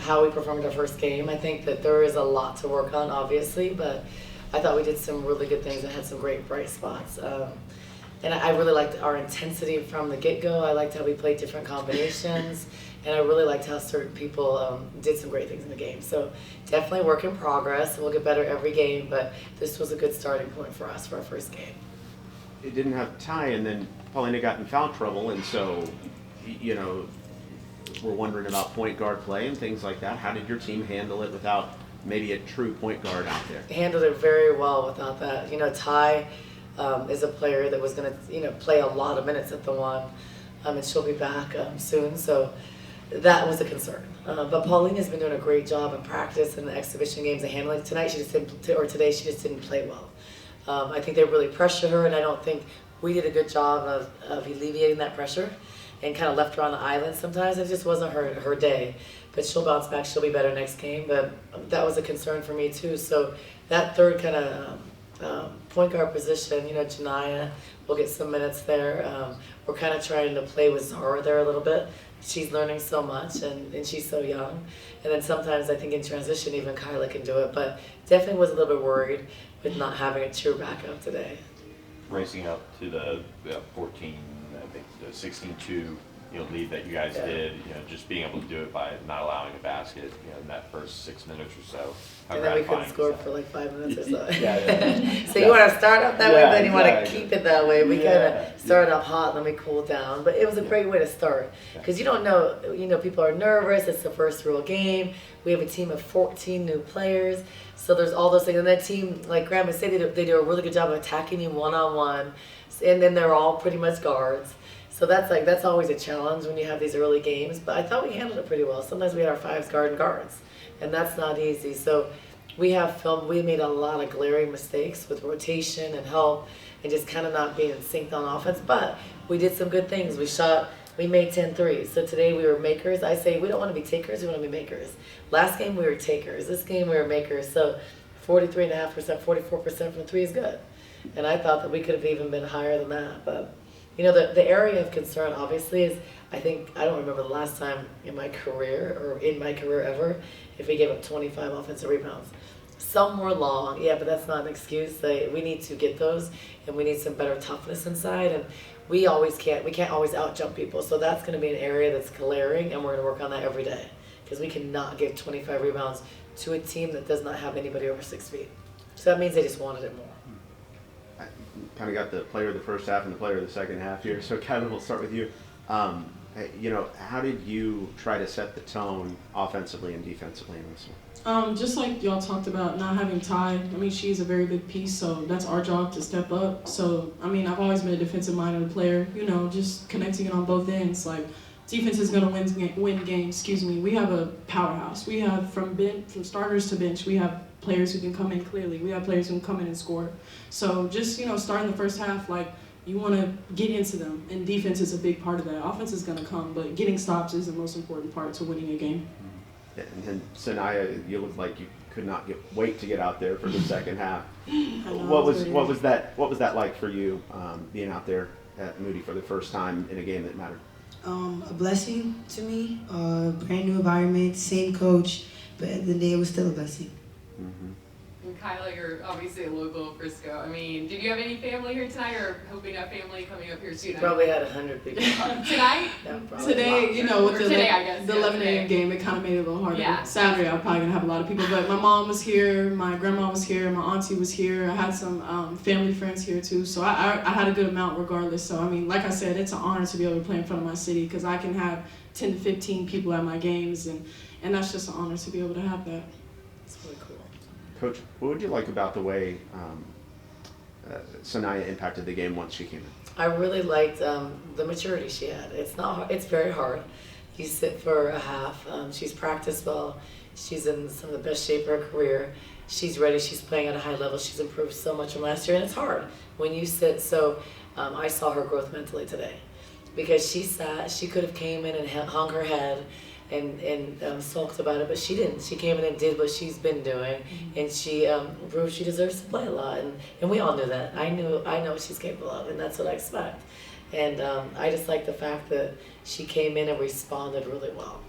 how we performed our first game. I think that there is a lot to work on, obviously, but I thought we did some really good things and had some great bright spots. And I really liked our intensity from the get-go. I liked how we played different combinations, and I really liked how certain people did some great things in the game. So definitely work in progress. We'll get better every game, but this was a good starting point for us for our first game. It didn't have Ty, and then Paulina got in foul trouble, and so, you know, we're wondering about point guard play and things like that. How did your team handle it without maybe a true point guard out there? Handled it very well without that. You know, Ty is a player that was going to, you know, play a lot of minutes at the one, and she'll be back soon. So that was a concern. But Paulina's been doing a great job in practice and the exhibition games and handling. Tonight she just didn't, or today she just didn't play well. I think they really pressured her, and I don't think we did a good job of alleviating that pressure and kind of left her on the island sometimes. It just wasn't her day. But she'll bounce back. She'll be better next game. But that was a concern for me too. So that third kind of point guard position, you know, Janiyah will get some minutes there. We're kind of trying to play with Zara there a little bit. She's learning so much, and she's so young. And then sometimes I think in transition even Kyla can do it. But definitely was a little bit worried with not having a true backup today. Racing up to the 14, I think the 16-2 lead that you guys did, just being able to do it by not allowing a basket, in that first 6 minutes or so. And then we couldn't score for like 5 minutes or so. Yeah. So you want to start off that way, but then you want to exactly. keep it that way. We kind of started off hot, and then we cooled down. But it was a great way to start because you don't know, people are nervous. It's the first real game. We have a team of 14 new players. So there's all those things. And that team, like Grandma said, they do a really good job of attacking you one-on-one. And then they're all pretty much guards. So that's always a challenge when you have these early games. But I thought we handled it pretty well. Sometimes we had our fives guarding guards, and that's not easy. So we have film. We made a lot of glaring mistakes with rotation and help, and just kind of not being synced on offense. But we did some good things. We made 10 threes. So today we were makers. I say we don't want to be takers. We want to be makers. Last game we were takers. This game we were makers. So 43.5%, 44% from the three is good. And I thought that we could have even been higher than that, but. The area of concern obviously is, I don't remember the last time in my career ever, if we gave up 25 offensive rebounds. Some were long, but that's not an excuse. We need to get those, and we need some better toughness inside, and we can't always out-jump people. So that's going to be an area that's glaring, and we're going to work on that every day, because we cannot give 25 rebounds to a team that does not have anybody over 6 feet. So that means they just wanted it more. Kind of got the player of the first half and the player of the second half here. So Kevin, we'll start with you. How did you try to set the tone offensively and defensively in this one? Just like y'all talked about, not having Ty. She's a very big piece, so that's our job to step up. So, I've always been a defensive-minded player, just connecting it on both ends. Like, defense is going to win games, We have a powerhouse. We have from starters to bench, we have players who can come in clearly. We have players who can come in and score. So just, starting the first half, you want to get into them, and defense is a big part of that. Offense is going to come, but getting stops is the most important part to winning a game. Yeah, and then Sahnya, you looked like you could not wait to get out there for the second half. What was that like for you, being out there at Moody for the first time in a game that mattered? A blessing to me. Brand new environment, same coach, but at the end of the day, it was still a blessing. Mm-hmm. And Kyla, you're obviously a local of Frisco. Did you have any family here tonight, or hoping to have family coming up here soon? Probably had 100 people. Tonight? Today, with today, I guess. the 11 a.m. game, it kind of made it a little harder. Yeah. Saturday, I'm probably going to have a lot of people, but my mom was here, my grandma was here, my auntie was here. I had some family friends here too, so I had a good amount regardless. So, like I said, it's an honor to be able to play in front of my city because I can have 10 to 15 people at my games, and that's just an honor to be able to have that. It's really cool. Coach, what would you like about the way Sahnya impacted the game once she came in? I really liked the maturity she had. It's very hard. You sit for a half. She's practiced well. She's in some of the best shape of her career. She's ready. She's playing at a high level. She's improved so much from last year, and it's hard when you sit. So I saw her growth mentally today because she sat. She could have came in and hung her head and sulked about it, but she didn't. She came in and did what she's been doing, and she proved she deserves to play a lot, and we all knew that. I know what she's capable of, and that's what I expect. And I just like the fact that she came in and responded really well.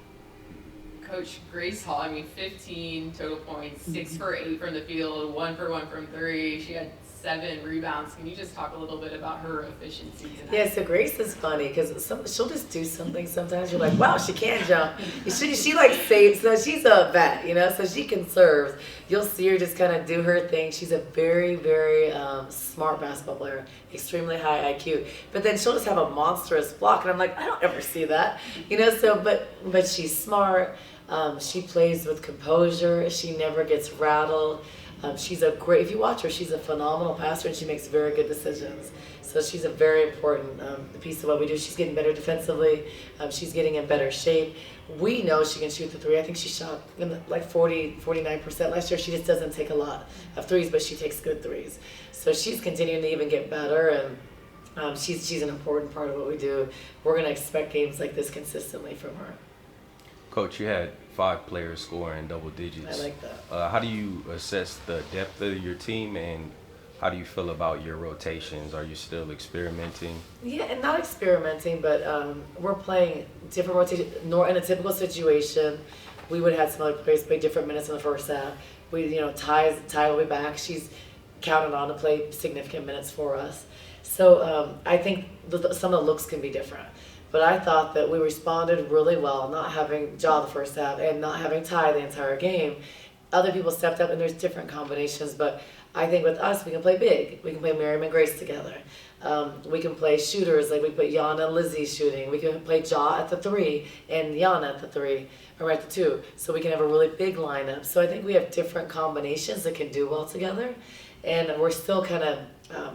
Coach Grace Hall, I mean, 15 total points, 6 for 8 from the field, 1 for 1 from 3. She had 7 rebounds. Can you just talk a little bit about her efficiency tonight? Yeah, so Grace is funny because she'll just do something sometimes. You're like, wow, she can jump. She like saves, so she's a vet, you know, so she conserves. You'll see her just kind of do her thing. She's a very, very smart basketball player, extremely high IQ. But then she'll just have a monstrous block, and I'm like, I don't ever see that, you know. So, but she's smart. She plays with composure. She never gets rattled. She's a great, if you watch her, she's a phenomenal passer and she makes very good decisions. So she's a very important piece of what we do. She's getting better defensively. She's getting in better shape. We know she can shoot the 3. I think she shot like 49% last year. She just doesn't take a lot of 3s, but she takes good 3s. So she's continuing to even get better, and she's an important part of what we do. We're going to expect games like this consistently from her. Coach, you had 5 players scoring in double digits. I like that. How do you assess the depth of your team, and how do you feel about your rotations? Are you still experimenting? Yeah, and not experimenting, but we're playing different rotations. In a typical situation, we would have had some other players play different minutes in the first half. Ty will be back. She's counted on to play significant minutes for us. So I think some of the looks can be different. But I thought that we responded really well, not having Jah the first half and not having Ty the entire game. Other people stepped up, and there's different combinations, but I think with us, we can play big. We can play Miriam and Grace together. We can play shooters, like we put Yana and Lizzie shooting. We can play Jah at the 3 and Yana at the 3, or at the 2. So we can have a really big lineup. So I think we have different combinations that can do well together. And we're still kind of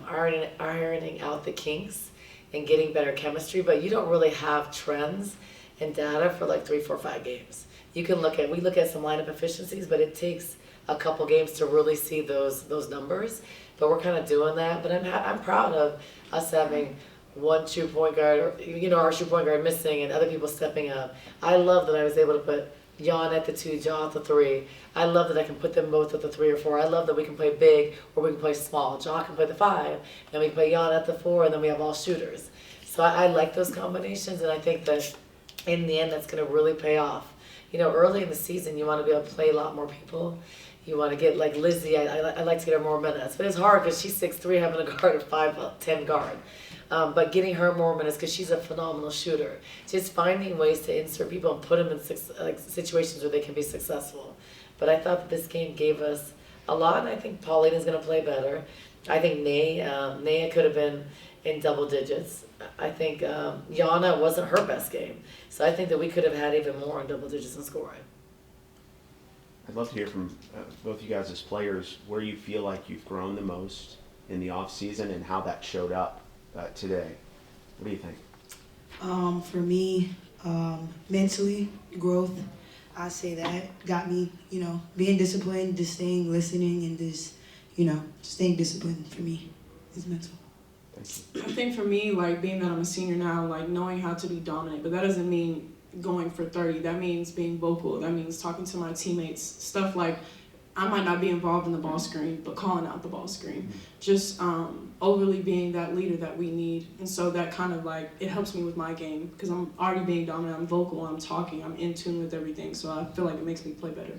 ironing out the kinks and getting better chemistry, but you don't really have trends and data for like 3, 4, 5 games. We look at some lineup efficiencies, but it takes a couple games to really see those numbers. But we're kind of doing that. But I'm proud of us having one true point guard, or our true point guard missing, and other people stepping up. I love that I was able to put Jan at the 2, Jah at the 3. I love that I can put them both at the 3 or 4. I love that we can play big or we can play small. Jah can play the 5, and we can play Jan at the 4, and then we have all shooters. So I like those combinations, and I think that in the end that's going to really pay off. Early in the season, you want to be able to play a lot more people. You want to get, like Lizzie, I like to get her more minutes. But it's hard because she's 6'3", having a guard at 5'10" guard. But getting her more minutes because she's a phenomenal shooter. Just finding ways to insert people and put them in situations where they can be successful. But I thought that this game gave us a lot, and I think Paulina's going to play better. I think Naya could have been in double digits. I think Yana wasn't her best game. So I think that we could have had even more in double digits in scoring. I'd love to hear from both you guys as players where you feel like you've grown the most in the off season and how that showed up today. What do you think? For me, mentally, growth, I say that got me, being disciplined, just staying listening, and just, staying disciplined for me is mental. I think for me, being that I'm a senior now, knowing how to be dominant, but that doesn't mean going for 30. That means being vocal. That means talking to my teammates. Stuff like I might not be involved in the ball screen, but calling out the ball screen. Just overly being that leader that we need. And so that kind of it helps me with my game because I'm already being dominant. I'm vocal. I'm talking. I'm in tune with everything. So I feel like it makes me play better.